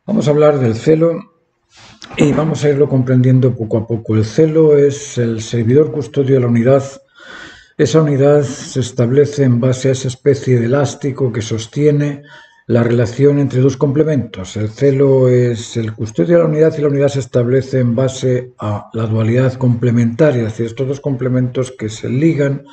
Vamos a hablar del celo y vamos a irlo comprendiendo poco a poco. El celo es el servidor custodio de la unidad. Esa unidad se establece en base a esa especie de elástico que sostiene la relación entre dos complementos. El celo es el custodio de la unidad y la unidad se establece en base a la dualidad complementaria, es decir, estos dos complementos que se ligan.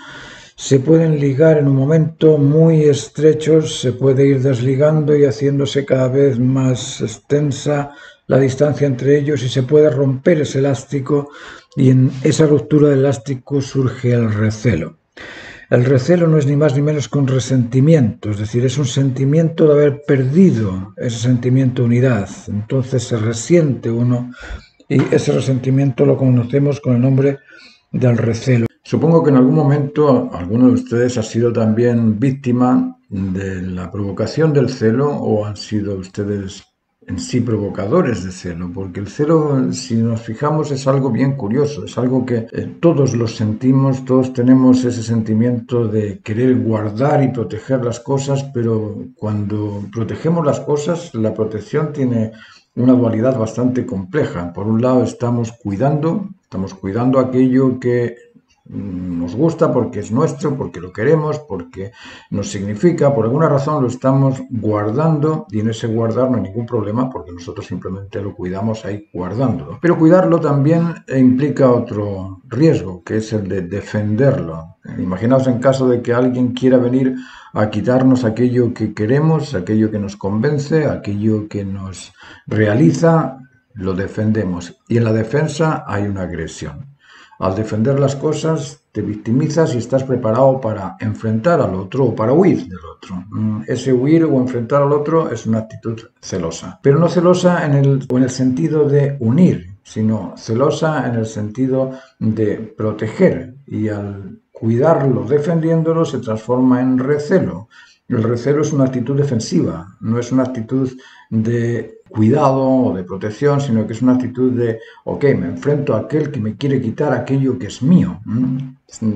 Se pueden ligar en un momento muy estrechos, se puede ir desligando y haciéndose cada vez más extensa la distancia entre ellos y se puede romper ese elástico y en esa ruptura del elástico surge el recelo. El recelo no es ni más ni menos que un resentimiento, es decir, es un sentimiento de haber perdido ese sentimiento de unidad. Entonces se resiente uno y ese resentimiento lo conocemos con el nombre del recelo. Supongo que en algún momento alguno de ustedes ha sido también víctima de la provocación del celo o han sido ustedes en sí provocadores de celo, porque el celo, si nos fijamos, es algo bien curioso, es algo que todos lo sentimos, todos tenemos ese sentimiento de querer guardar y proteger las cosas, pero cuando protegemos las cosas, la protección tiene una dualidad bastante compleja. Por un lado estamos cuidando aquello que nos gusta porque es nuestro, porque lo queremos, porque nos significa, por alguna razón lo estamos guardando y en ese guardar no hay ningún problema porque nosotros simplemente lo cuidamos ahí guardándolo. Pero cuidarlo también implica otro riesgo, que es el de defenderlo. Imaginaos en caso de que alguien quiera venir a quitarnos aquello que queremos, aquello que nos convence, aquello que nos realiza, lo defendemos. Y en la defensa hay una agresión. Al defender las cosas te victimizas y estás preparado para enfrentar al otro o para huir del otro. Ese huir o enfrentar al otro es una actitud celosa. Pero no celosa en el sentido de unir, sino celosa en el sentido de proteger. Y al cuidarlo defendiéndolo se transforma en recelo. El recelo es una actitud defensiva, no es una actitud de cuidado o de protección, sino que es una actitud de, ok, me enfrento a aquel que me quiere quitar aquello que es mío.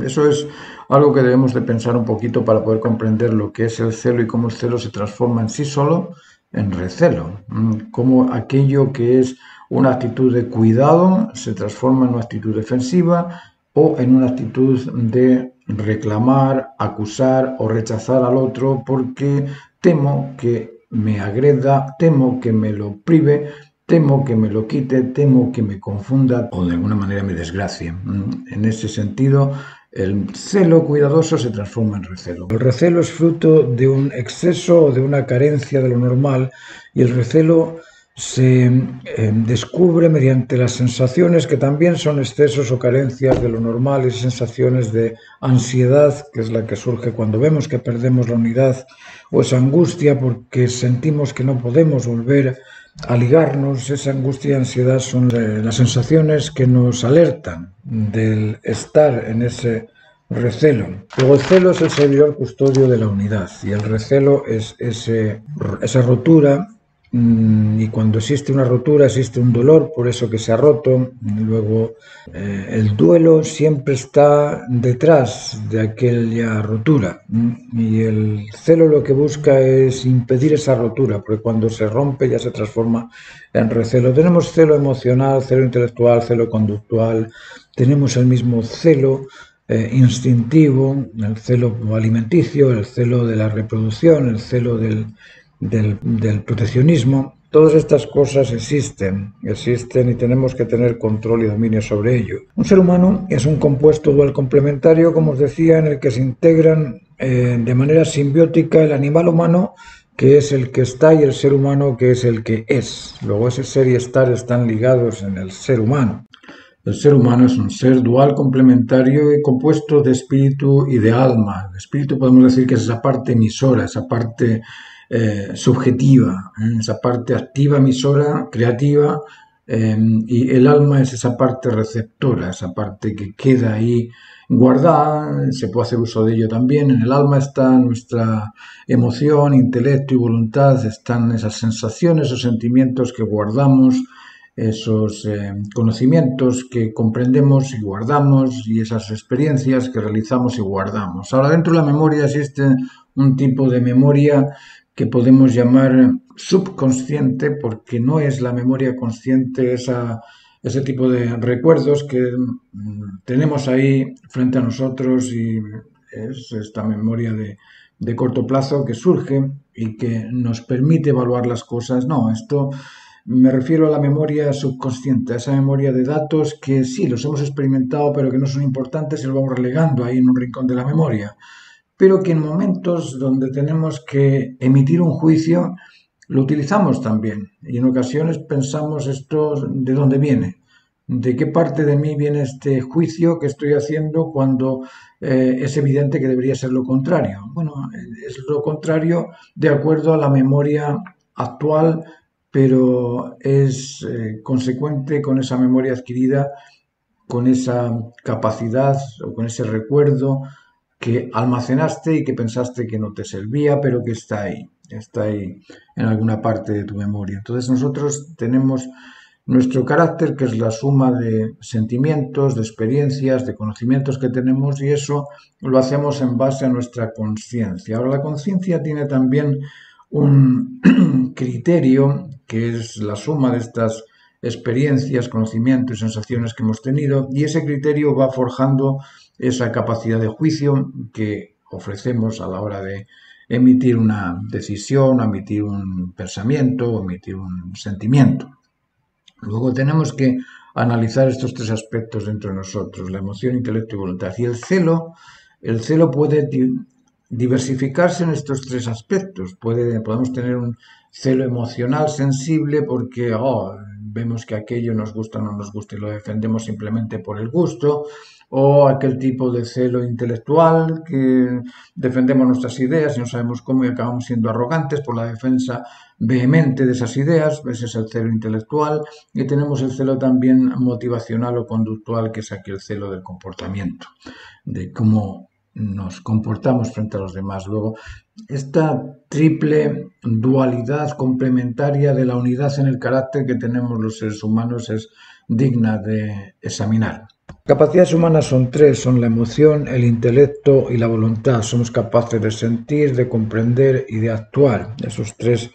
Eso es algo que debemos de pensar un poquito para poder comprender lo que es el celo y cómo el celo se transforma en sí solo en recelo. Cómo aquello que es una actitud de cuidado se transforma en una actitud defensiva o en una actitud de reclamar, acusar o rechazar al otro porque temo que me agreda, temo que me lo prive, temo que me lo quite, temo que me confunda o de alguna manera me desgracie. En ese sentido, el celo cuidadoso se transforma en recelo. El recelo es fruto de un exceso o de una carencia de lo normal y el recelo se descubre mediante las sensaciones que también son excesos o carencias de lo normal y sensaciones de ansiedad, que es la que surge cuando vemos que perdemos la unidad, o esa angustia porque sentimos que no podemos volver a ligarnos. Esa angustia y ansiedad son las sensaciones que nos alertan del estar en ese recelo. Luego el celo es el servidor custodio de la unidad y el recelo es esa rotura. Y cuando existe una rotura existe un dolor por eso que se ha roto. Luego el duelo siempre está detrás de aquella rotura y el celo lo que busca es impedir esa rotura, porque cuando se rompe ya se transforma en recelo. Tenemos celo emocional, celo intelectual, celo conductual, tenemos el mismo celo instintivo, el celo alimenticio, el celo de la reproducción, el celo del proteccionismo. Todas estas cosas existen y tenemos que tener control y dominio sobre ello. Un ser humano es un compuesto dual complementario, como os decía, en el que se integran de manera simbiótica el animal humano, que es el que está, y el ser humano, que es el que es. Luego ese ser y estar están ligados en el ser humano. El ser humano es un ser dual complementario y compuesto de espíritu y de alma. El espíritu podemos decir que es esa parte emisora, esa parte subjetiva, esa parte activa, emisora, creativa, y el alma es esa parte receptora, esa parte que queda ahí guardada, se puede hacer uso de ello también. En el alma está nuestra emoción, intelecto y voluntad, están esas sensaciones, esos sentimientos que guardamos, esos conocimientos que comprendemos y guardamos y esas experiencias que realizamos y guardamos. Ahora, dentro de la memoria existe un tipo de memoria que podemos llamar subconsciente, porque no es la memoria consciente ese tipo de recuerdos que tenemos ahí frente a nosotros, y es esta memoria de corto plazo que surge y que nos permite evaluar las cosas. No, esto me refiero a la memoria subconsciente, a esa memoria de datos que sí, los hemos experimentado, pero que no son importantes y los vamos relegando ahí en un rincón de la memoria, pero que en momentos donde tenemos que emitir un juicio lo utilizamos también, y en ocasiones pensamos, esto ¿de dónde viene? ¿De qué parte de mí viene este juicio que estoy haciendo cuando es evidente que debería ser lo contrario? Bueno, es lo contrario de acuerdo a la memoria actual, pero es consecuente con esa memoria adquirida, con esa capacidad o con ese recuerdo que almacenaste y que pensaste que no te servía, pero que está ahí en alguna parte de tu memoria. Entonces nosotros tenemos nuestro carácter, que es la suma de sentimientos, de experiencias, de conocimientos que tenemos, y eso lo hacemos en base a nuestra conciencia. Ahora, la conciencia tiene también un criterio, que es la suma de estas experiencias, conocimientos y sensaciones que hemos tenido, y ese criterio va forjando esa capacidad de juicio que ofrecemos a la hora de emitir una decisión, emitir un pensamiento, emitir un sentimiento. Luego tenemos que analizar estos tres aspectos dentro de nosotros: la emoción, intelecto y voluntad. Y el celo puede diversificarse en estos tres aspectos. Podemos tener un celo emocional sensible porque vemos que aquello nos gusta o no nos gusta y lo defendemos simplemente por el gusto, o aquel tipo de celo intelectual que defendemos nuestras ideas y no sabemos cómo y acabamos siendo arrogantes por la defensa vehemente de esas ideas. Ese es el celo intelectual. Y tenemos el celo también motivacional o conductual, que es aquel celo del comportamiento, de cómo nos comportamos frente a los demás. Luego, esta triple dualidad complementaria de la unidad en el carácter que tenemos los seres humanos es digna de examinar. Capacidades humanas son tres: son la emoción, el intelecto y la voluntad. Somos capaces de sentir, de comprender y de actuar. Esos tres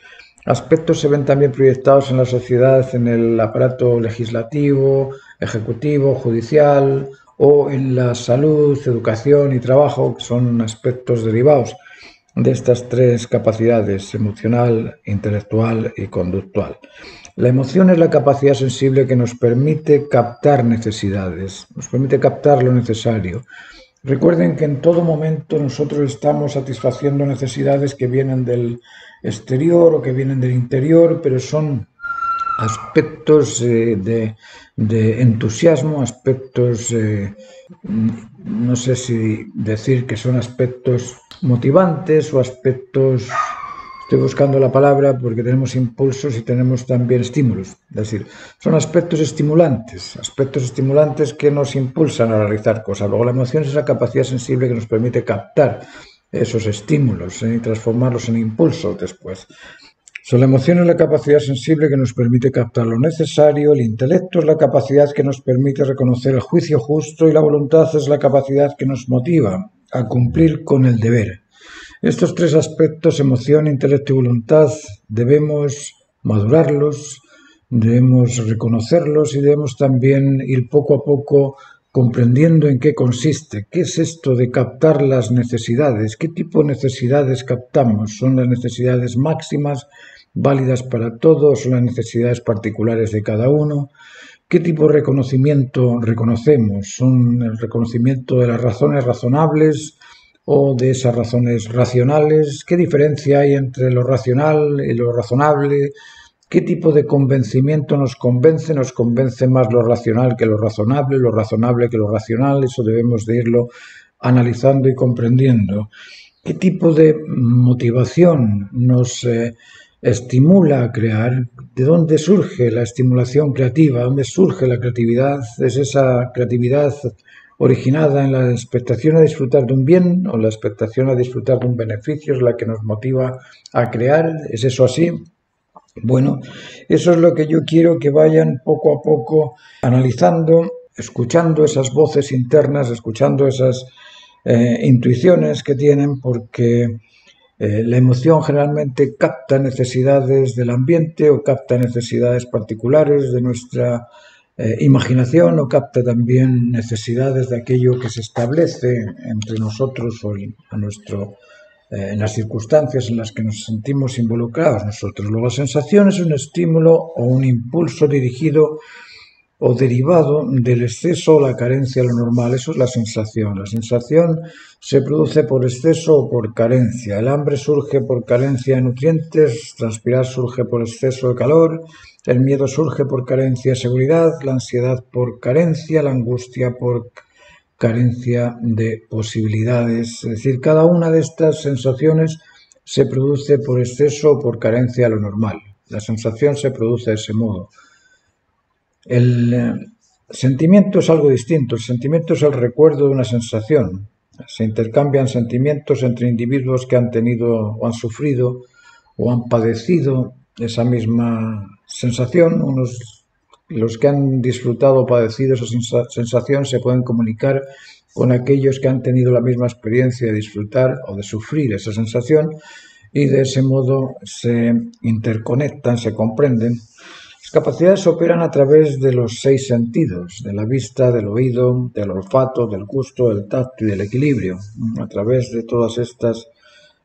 aspectos se ven también proyectados en la sociedad, en el aparato legislativo, ejecutivo, judicial, o en la salud, educación y trabajo, que son aspectos derivados de estas tres capacidades: emocional, intelectual y conductual. La emoción es la capacidad sensible que nos permite captar necesidades, nos permite captar lo necesario. Recuerden que en todo momento nosotros estamos satisfaciendo necesidades que vienen del exterior o que vienen del interior, pero son aspectos de entusiasmo, aspectos, no sé si decir que son aspectos motivantes o aspectos, estoy buscando la palabra porque tenemos impulsos y tenemos también estímulos, es decir, son aspectos estimulantes que nos impulsan a realizar cosas. Luego, la emoción es esa capacidad sensible que nos permite captar esos estímulos y transformarlos en impulsos después. La emoción es la capacidad sensible que nos permite captar lo necesario, el intelecto es la capacidad que nos permite reconocer el juicio justo, y la voluntad es la capacidad que nos motiva a cumplir con el deber. Estos tres aspectos, emoción, intelecto y voluntad, debemos madurarlos, debemos reconocerlos y debemos también ir poco a poco comprendiendo en qué consiste. ¿Qué es esto de captar las necesidades? ¿Qué tipo de necesidades captamos? ¿Son las necesidades máximas, válidas para todos? ¿Son las necesidades particulares de cada uno? ¿Qué tipo de reconocimiento reconocemos? ¿Son el reconocimiento de las razones razonables o de esas razones racionales? ¿Qué diferencia hay entre lo racional y lo razonable? ¿Qué tipo de convencimiento nos convence? ¿Nos convence más lo racional que lo razonable que lo racional? Eso debemos de irlo analizando y comprendiendo. ¿Qué tipo de motivación nos estimula a crear? ¿De dónde surge la estimulación creativa? ¿Dónde surge la creatividad? ¿Es esa creatividad originada en la expectación a disfrutar de un bien o la expectación a disfrutar de un beneficio es la que nos motiva a crear? ¿Es eso así? Bueno, eso es lo que yo quiero que vayan poco a poco analizando, escuchando esas voces internas, escuchando esas intuiciones que tienen, porque La emoción generalmente capta necesidades del ambiente o capta necesidades particulares de nuestra imaginación o capta también necesidades de aquello que se establece entre nosotros o en las circunstancias en las que nos sentimos involucrados nosotros. Luego, la sensación es un estímulo o un impulso dirigido o derivado del exceso o la carencia de lo normal. Eso es la sensación. La sensación se produce por exceso o por carencia. El hambre surge por carencia de nutrientes, transpirar surge por exceso de calor, el miedo surge por carencia de seguridad, la ansiedad por carencia, la angustia por carencia de posibilidades. Es decir, cada una de estas sensaciones se produce por exceso o por carencia de lo normal. La sensación se produce de ese modo. El sentimiento es algo distinto. El sentimiento es el recuerdo de una sensación. Se intercambian sentimientos entre individuos que han tenido o han sufrido o han padecido esa misma sensación. Los que han disfrutado o padecido esa sensación se pueden comunicar con aquellos que han tenido la misma experiencia de disfrutar o de sufrir esa sensación, y de ese modo se interconectan, se comprenden. Las capacidades operan a través de los 6 sentidos, de la vista, del oído, del olfato, del gusto, del tacto y del equilibrio. A través de todas estas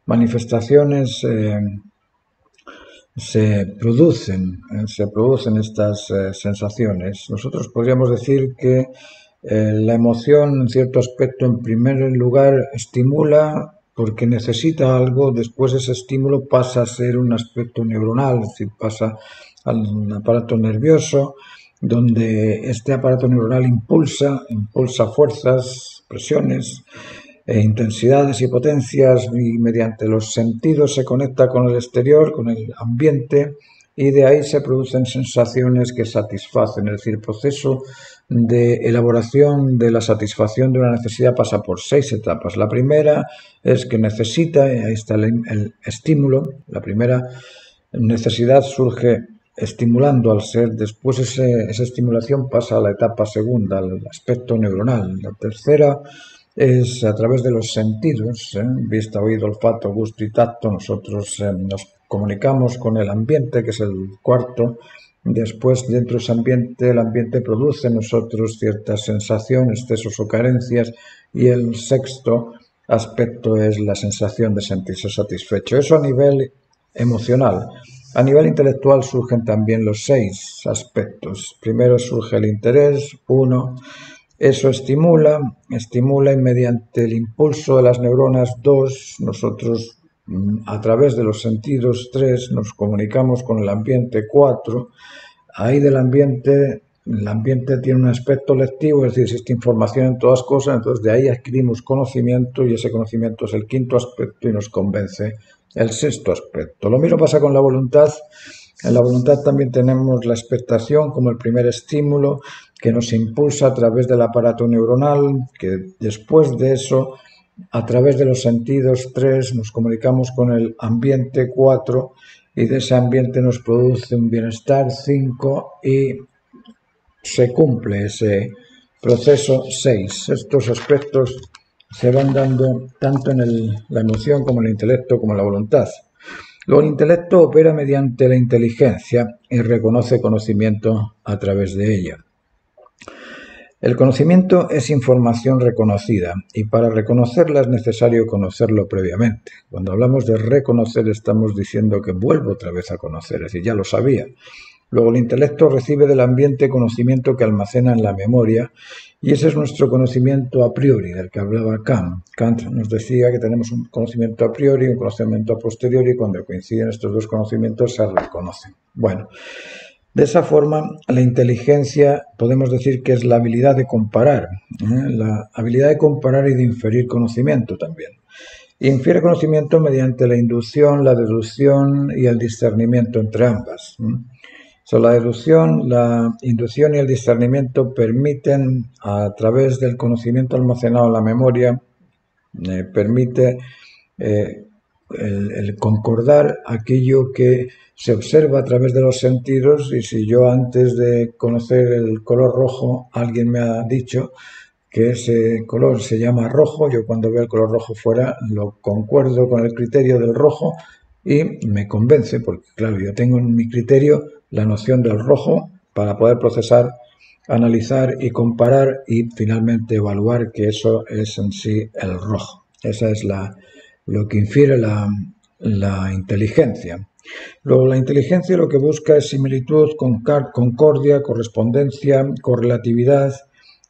manifestaciones se producen estas sensaciones. Nosotros podríamos decir que la emoción, en cierto aspecto, en primer lugar, estimula porque necesita algo. Después ese estímulo pasa a ser un aspecto neuronal, es decir, pasa al aparato nervioso, donde este aparato neuronal impulsa fuerzas, presiones, intensidades y potencias, y mediante los sentidos se conecta con el exterior, con el ambiente, y de ahí se producen sensaciones que satisfacen. Es decir, el proceso de elaboración de la satisfacción de una necesidad pasa por 6 etapas. La primera es que necesita, ahí está el estímulo. La primera necesidad surge estimulando al ser. Después esa estimulación pasa a la etapa segunda, al aspecto neuronal. La tercera es a través de los sentidos, vista, oído, olfato, gusto y tacto. Nosotros nos comunicamos con el ambiente, que es el cuarto. Después, dentro de ese ambiente, el ambiente produce en nosotros ciertas sensaciones, excesos o carencias, y el sexto aspecto es la sensación de sentirse satisfecho. Eso a nivel emocional. A nivel intelectual surgen también los 6 aspectos. Primero surge el interés, 1. Eso estimula y mediante el impulso de las neuronas, 2. Nosotros a través de los sentidos, 3. Nos comunicamos con el ambiente, 4. Ahí del ambiente, el ambiente tiene un aspecto lectivo, es decir, existe información en todas cosas, entonces de ahí adquirimos conocimiento, y ese conocimiento es el quinto aspecto y nos convence, el sexto aspecto. Lo mismo pasa con la voluntad. En la voluntad también tenemos la expectación como el primer estímulo, que nos impulsa a través del aparato neuronal, que después de eso, a través de los sentidos, 3, nos comunicamos con el ambiente, 4, y de ese ambiente nos produce un bienestar, 5, y se cumple ese proceso, 6. Estos aspectos se van dando tanto en la emoción como en el intelecto como en la voluntad. Luego, el intelecto opera mediante la inteligencia y reconoce conocimiento a través de ella. El conocimiento es información reconocida, y para reconocerla es necesario conocerlo previamente. Cuando hablamos de reconocer, estamos diciendo que vuelvo otra vez a conocer, es decir, ya lo sabía. Luego, el intelecto recibe del ambiente conocimiento que almacena en la memoria, y ese es nuestro conocimiento a priori, del que hablaba Kant. Kant nos decía que tenemos un conocimiento a priori y un conocimiento a posteriori, y cuando coinciden estos dos conocimientos se reconocen. Bueno, de esa forma, la inteligencia podemos decir que es la habilidad de comparar, la habilidad de comparar y de inferir conocimiento también. Infiere conocimiento mediante la inducción, la deducción y el discernimiento entre ambas. La deducción, la inducción y el discernimiento permiten, a través del conocimiento almacenado en la memoria, permite el concordar aquello que se observa a través de los sentidos. Y si yo, antes de conocer el color rojo, alguien me ha dicho que ese color se llama rojo. Yo cuando veo el color rojo fuera lo concuerdo con el criterio del rojo y me convence, porque claro, yo tengo en mi criterio la noción del rojo para poder procesar, analizar y comparar y finalmente evaluar que eso es en sí el rojo. Esa es lo que infiere la inteligencia. Luego, la inteligencia lo que busca es similitud, concordia, correspondencia, correlatividad,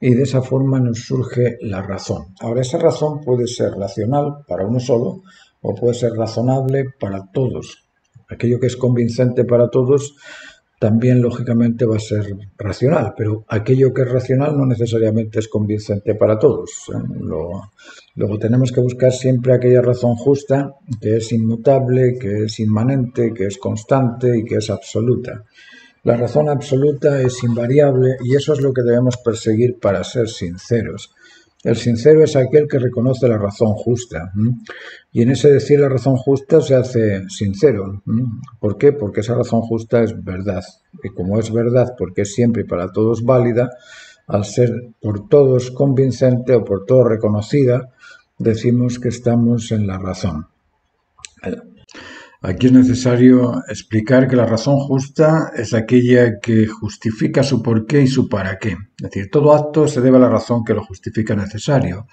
y de esa forma nos surge la razón. Ahora, esa razón puede ser racional para uno solo o puede ser razonable para todos. Aquello que es convincente para todos también lógicamente va a ser racional, pero aquello que es racional no necesariamente es convincente para todos. Luego tenemos que buscar siempre aquella razón justa, que es inmutable, que es inmanente, que es constante y que es absoluta. La razón absoluta es invariable y eso es lo que debemos perseguir para ser sinceros. El sincero es aquel que reconoce la razón justa. Y en ese decir la razón justa se hace sincero. ¿Por qué? Porque esa razón justa es verdad. Y como es verdad, porque es siempre y para todos válida, al ser por todos convincente o por todos reconocida, decimos que estamos en la razón. Aquí es necesario explicar que la razón justa es aquella que justifica su porqué y su para qué. Es decir, todo acto se debe a la razón que lo justifica necesario.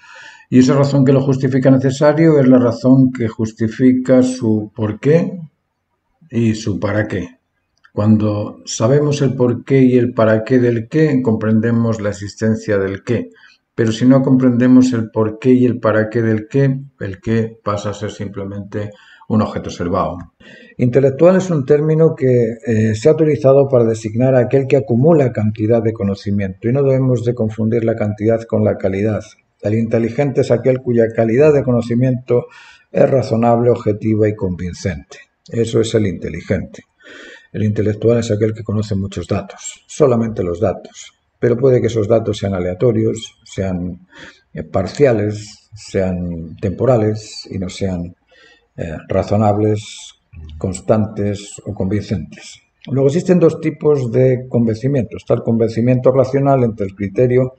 Y esa razón que lo justifica necesario es la razón que justifica su porqué y su para qué. Cuando sabemos el porqué y el para qué del qué, comprendemos la existencia del qué. Pero si no comprendemos el porqué y el para qué del qué, el qué pasa a ser simplemente un objeto observado. Intelectual es un término que se ha utilizado para designar a aquel que acumula cantidad de conocimiento y no debemos de confundir la cantidad con la calidad. El inteligente es aquel cuya calidad de conocimiento es razonable, objetiva y convincente. Eso es el inteligente. El intelectual es aquel que conoce muchos datos, solamente los datos, pero puede que esos datos sean aleatorios, sean parciales, sean temporales y no sean razonables, constantes o convincentes. Luego existen dos tipos de convencimiento. Está el convencimiento racional entre el criterio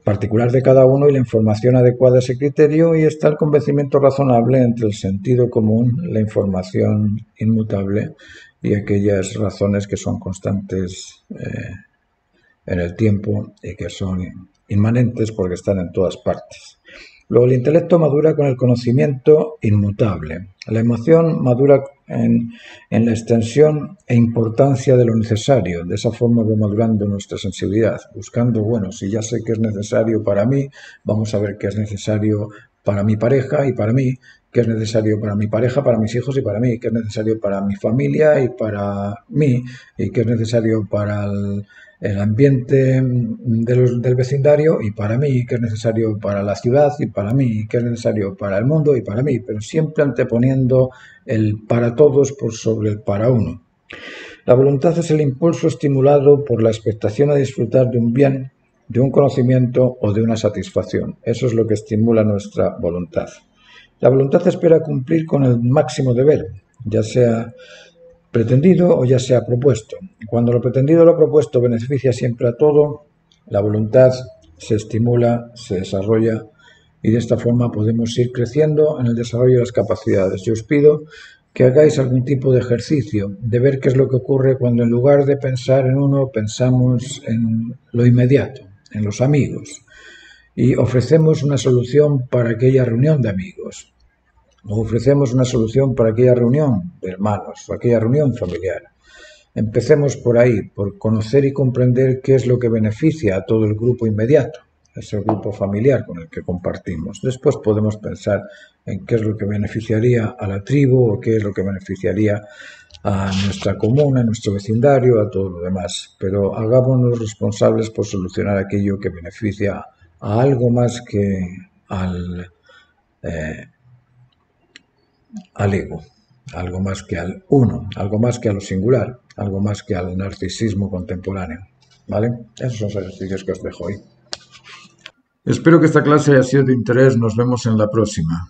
particular de cada uno y la información adecuada a ese criterio, y está el convencimiento razonable entre el sentido común, la información inmutable y aquellas razones que son constantes en el tiempo y que son inmanentes porque están en todas partes. Luego el intelecto madura con el conocimiento inmutable. La emoción madura en la extensión e importancia de lo necesario. De esa forma va madurando nuestra sensibilidad, buscando, bueno, si ya sé que es necesario para mí, vamos a ver qué es necesario para mi pareja y para mí, qué es necesario para mi pareja, para mis hijos y para mí, qué es necesario para mi familia y para mí, y qué es necesario para el ambiente del vecindario y para mí, qué es necesario para la ciudad y para mí, qué es necesario para el mundo y para mí, pero siempre anteponiendo el para todos por sobre el para uno. La voluntad es el impulso estimulado por la expectación a disfrutar de un bien, de un conocimiento o de una satisfacción. Eso es lo que estimula nuestra voluntad. La voluntad espera cumplir con el máximo deber, ya sea pretendido o ya sea propuesto. Cuando lo pretendido o lo propuesto beneficia siempre a todo, la voluntad se estimula, se desarrolla y de esta forma podemos ir creciendo en el desarrollo de las capacidades. Yo os pido que hagáis algún tipo de ejercicio, de ver qué es lo que ocurre cuando en lugar de pensar en uno, pensamos en lo inmediato, en los amigos, y ofrecemos una solución para aquella reunión de amigos. O ofrecemos una solución para aquella reunión de hermanos o aquella reunión familiar. Empecemos por ahí, por conocer y comprender qué es lo que beneficia a todo el grupo inmediato, ese grupo familiar con el que compartimos. Después podemos pensar en qué es lo que beneficiaría a la tribu o qué es lo que beneficiaría a nuestra comuna, a nuestro vecindario, a todo lo demás. Pero hagámonos responsables por solucionar aquello que beneficia a algo más que al ego, algo más que al uno, algo más que a lo singular, algo más que al narcisismo contemporáneo. ¿Vale? Esos son los ejercicios que os dejo hoy. Espero que esta clase haya sido de interés. Nos vemos en la próxima.